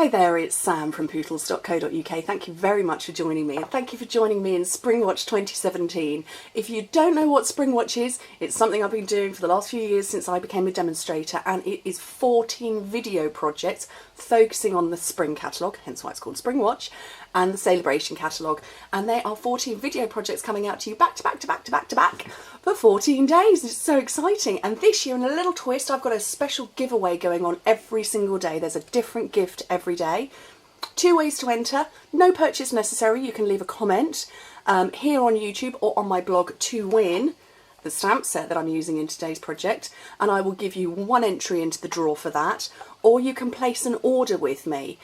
Hi there, it's Sam from Pootles.co.uk. Thank you very much for joining me, and thank you for joining me in SpringWatch 2017. If you don't know what SpringWatch is, it's something I've been doing for the last few years since I became a demonstrator, and it is 14 video projects focusing on the Spring catalogue, hence why it's called SpringWatch, and the Celebration catalogue. And there are 14 video projects coming out to you back to back to back to back to back for 14 days. It's so exciting. And this year, in a little twist, I've got a special giveaway going on every single day. There's a different gift every day. 2 ways to enter. No purchase necessary. You can leave a comment here on YouTube or on my blog to win the stamp set that I'm using in today's project, and I will give you 1 entry into the draw for that. Or you can place an order with me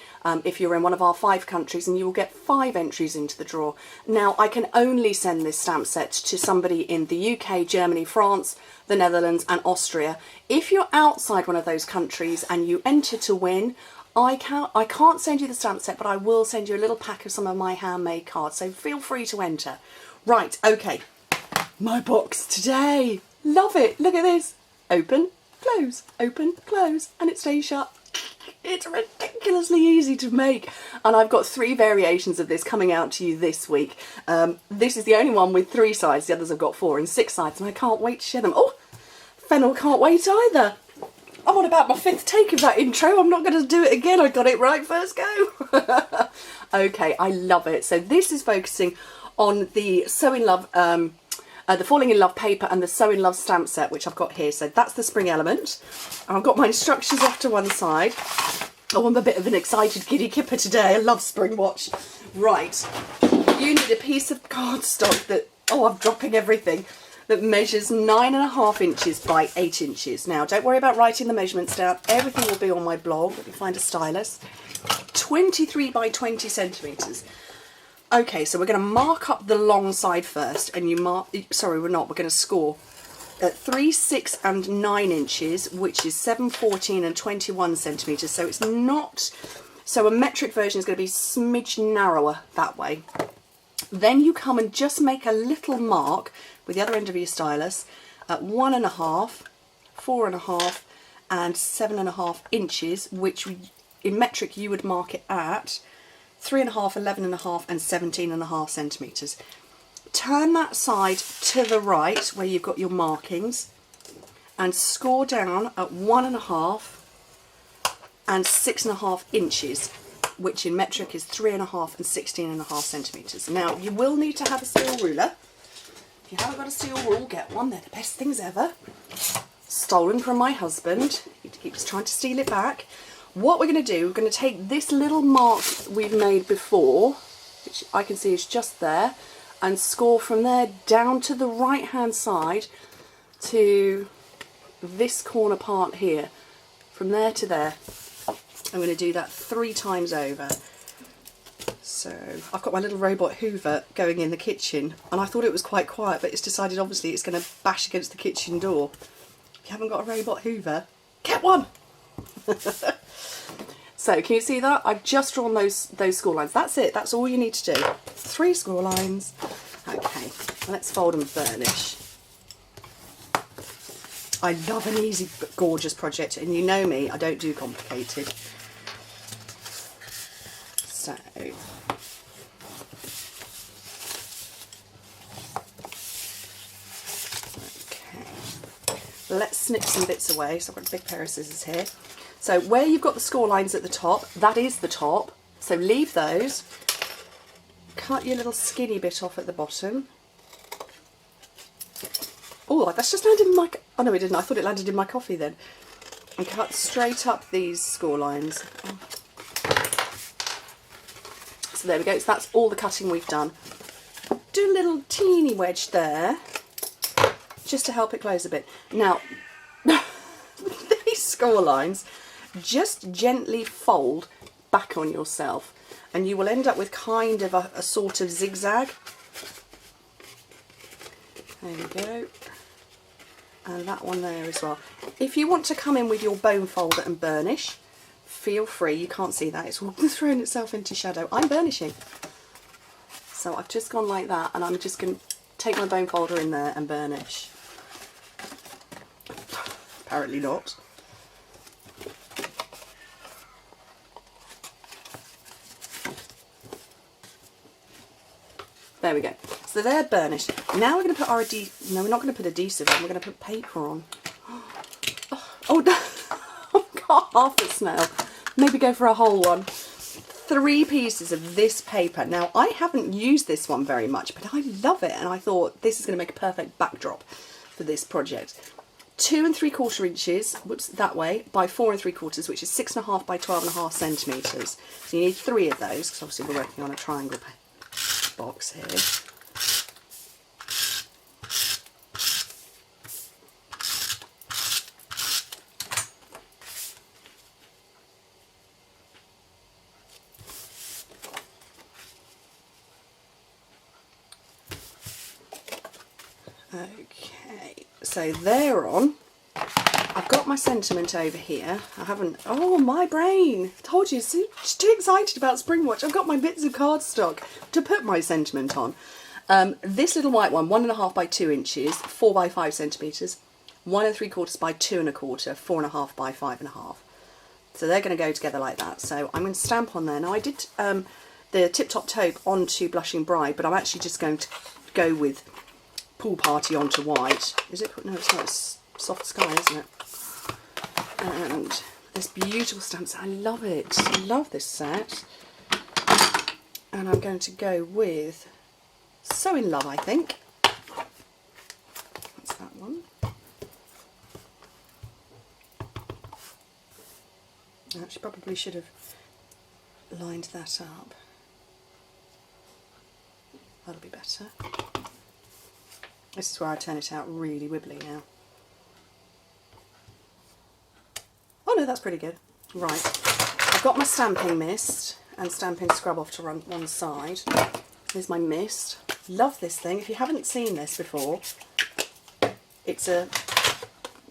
if you're in one of our 5 countries, and you will get 5 entries into the draw. Now, I can only send this stamp set to somebody in the UK, Germany, France, the Netherlands and Austria. If you're outside one of those countries and you enter to win, I can't send you the stamp set, but I will send you a little pack of some of my handmade cards, so feel free to enter. Right, okay. My box today. Love it. Look at this. Open, close, and it stays shut. It's ridiculously easy to make. And I've got 3 variations of this coming out to you this week. This is the only one with 3 sides. The others have got 4 and 6 sides, and I can't wait to share them. Oh, Fennel can't wait either. I'm on about my 5th take of that intro. I'm not going to do it again. I got it right first go. Okay, I love it. So this is focusing on the Sew in Love the Falling in Love paper and the Sew in Love stamp set, which I've got here. So that's the spring element. I've got my instructions off to one side. Oh, I'm a bit of an excited giddy kipper today. I love SpringWatch. Right, you need a piece of cardstock that, oh, I'm dropping everything, that measures 9.5 inches by 8 inches. Now, don't worry about writing the measurements down. Everything will be on my blog. Let me find a stylus. 23 by 20 centimetres. Okay, so we're going to mark up the long side first, and we're going to score at 3, 6 and 9 inches, which is 7, 14 and 21 centimetres. So it's not, so a metric version is going to be smidge narrower that way. Then you come and just make a little mark with the other end of your stylus at 1.5, 4.5 and 7.5 inches, which in metric you would mark it at 3.5, 11.5 and 17.5 centimetres. Turn that side to the right where you've got your markings and score down at 1.5 and 6.5 inches, which in metric is 3.5 and 16.5 centimetres. Now, you will need to have a steel ruler. If you haven't got a steel rule, get one. They're the best things ever. Stolen from my husband. He keeps trying to steal it back. What we're going to do, we're going to take this little mark we've made before, which I can see is just there, and score from there down to the right hand side to this corner part here. From there to there. I'm going to do that 3 times over. So I've got my little robot hoover going in the kitchen, and I thought it was quite quiet, but it's decided obviously it's going to bash against the kitchen door. If you haven't got a robot hoover, get one! So can you see that? I've just drawn those score lines. That's it. That's all you need to do. 3 score lines. Okay, let's fold and burnish. I love an easy but gorgeous project, and you know me, I don't do complicated. So let's snip some bits away. So I've got a big pair of scissors here. So where you've got the score lines at the top, that is the top. So leave those. Cut your little skinny bit off at the bottom. Oh, that's just landed in my... Oh no, it didn't. I thought it landed in my coffee then. And cut straight up these score lines. So there we go. So that's all the cutting we've done. Do a little teeny wedge there, just to help it close a bit. Now, these score lines, just gently fold back on yourself, and you will end up with kind of a sort of zigzag. There you go. And that one there as well. If you want to come in with your bone folder and burnish, feel free. You can't see that, it's all thrown itself into shadow. I'm burnishing. So I've just gone like that, and I'm just going to take my bone folder in there and burnish. Apparently not. There we go. So they're burnished. Now we're going to put our no, we're not going to put adhesive on. We're going to put paper on. Oh, no. I've got half a snail. Maybe go for a whole one. 3 pieces of this paper. Now, I haven't used this one very much, but I love it, and I thought this is going to make a perfect backdrop for this project. 2 3/4 inches, whoops, that way, by 4 3/4, which is 6.5 by 12.5 centimetres. So you need 3 of those, because obviously we're working on a triangle box here. Okay, so they're on. I've got my sentiment over here. I haven't, oh my brain, I told you, see, just too excited about SpringWatch. I've got my bits of cardstock to put my sentiment on. This little white one, 1.5 by 2 inches, 4 by 5 centimetres, 1 3/4 by 2 1/4, 4.5 by 5.5. So they're going to go together like that. So I'm going to stamp on there. Now I did the Tip Top Taupe onto Blushing Bride, but I'm actually just going to go with Pool Party onto white. Is it? No, it's not. It's Soft Sky, isn't it? And this beautiful stamp set. I love it. I love this set. And I'm going to go with So In Love, I think. That's that one. I actually probably should have lined that up. That'll be better. This is where I turn it out really wibbly now. Oh no, that's pretty good. Right, I've got my stamping mist and stamping scrub off to run one side. Here's my mist. Love this thing. If you haven't seen this before, it's a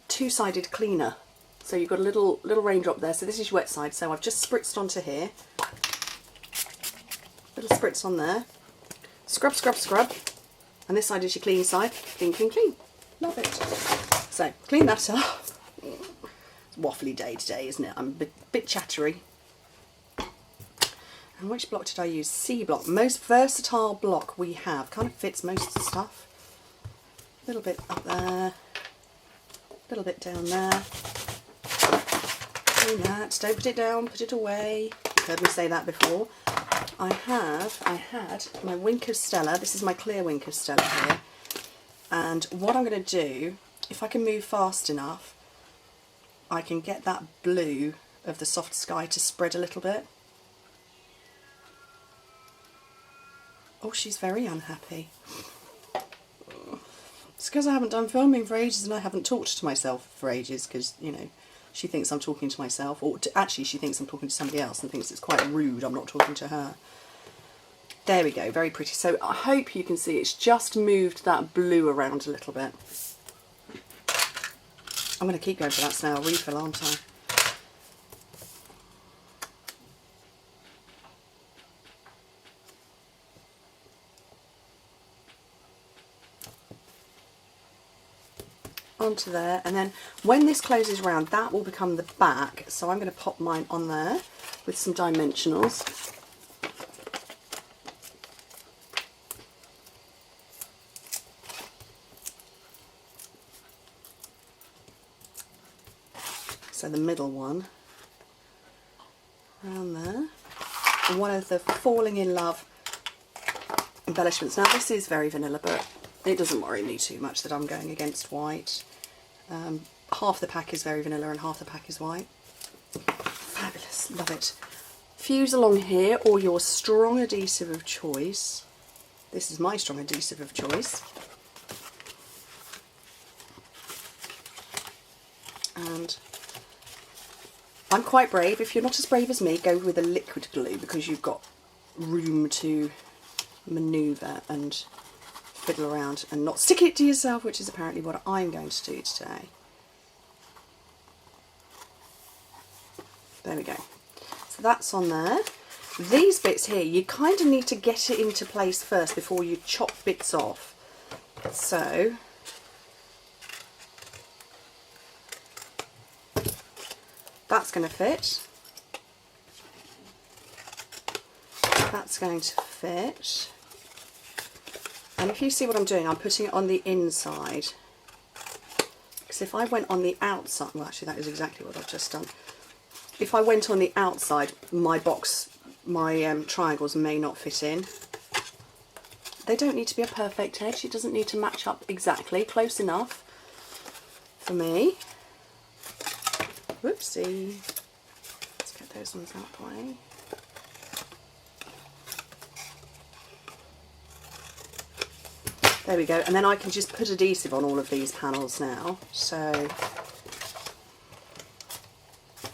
2-sided cleaner. So you've got a little raindrop there. So this is your wet side. So I've just spritzed onto here. Little spritz on there. Scrub, scrub, scrub. And this side is your clean side. Clean, clean, clean. Love it. So clean that up. It's a waffly day today, isn't it? I'm a bit chattery. And which block did I use? C block. Most versatile block we have. Kind of fits most of the stuff. A little bit up there. A little bit down there. Doing that. Don't put it down. Put it away. You've heard me say that before. I had my Wink of Stella. This is my clear Wink of Stella here. And what I'm going to do, if I can move fast enough, I can get that blue of the Soft Sky to spread a little bit. Oh, she's very unhappy. It's because I haven't done filming for ages and I haven't talked to myself for ages because, you know, she thinks I'm talking to myself, or actually she thinks I'm talking to somebody else and thinks it's quite rude I'm not talking to her. There we go, very pretty. So I hope you can see it's just moved that blue around a little bit. I'm going to keep going for that snail refill, aren't I? Onto there, and then when this closes round, that will become the back. So I'm going to pop mine on there with some dimensionals. So the middle one around there. And one of the Falling in Love embellishments. Now this is very vanilla, but it doesn't worry me too much that I'm going against white. Half the pack is very vanilla and half the pack is white. Fabulous, love it. Fuse along here, or your strong adhesive of choice. This is my strong adhesive of choice. And I'm quite brave. If you're not as brave as me, go with a liquid glue because you've got room to manoeuvre and fiddle around and not stick it to yourself, which is apparently what I'm going to do today. There we go. So that's on there. These bits here, you kind of need to get it into place first before you chop bits off. So that's going to fit. That's going to fit. And if you see what I'm doing, I'm putting it on the inside. Because if I went on the outside, well actually that is exactly what I've just done. If I went on the outside, my triangles may not fit in. They don't need to be a perfect edge. It doesn't need to match up exactly. Close enough for me. Whoopsie. Let's get those ones out the way. There we go. And then I can just put adhesive on all of these panels now. So,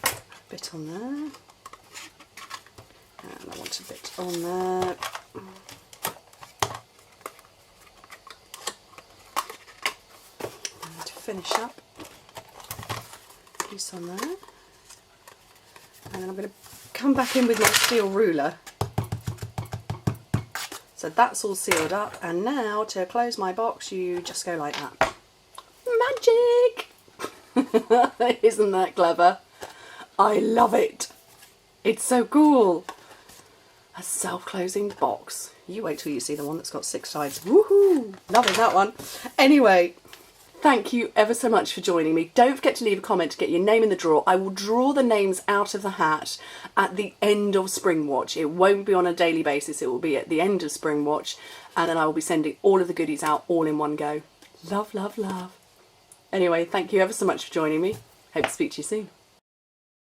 a bit on there. And I want a bit on there. And to finish up, a piece on there. And then I'm going to come back in with my steel ruler. So that's all sealed up, and now to close my box you just go like that. Magic! Isn't that clever? I love it. It's so cool. A self-closing box. You wait till you see the one that's got 6 sides. Woohoo! Loving that one. Anyway, thank you ever so much for joining me. Don't forget to leave a comment to get your name in the draw. I will draw the names out of the hat at the end of SpringWatch. It won't be on a daily basis. It will be at the end of SpringWatch. And then I will be sending all of the goodies out all in one go. Love, love, love. Anyway, thank you ever so much for joining me. Hope to speak to you soon.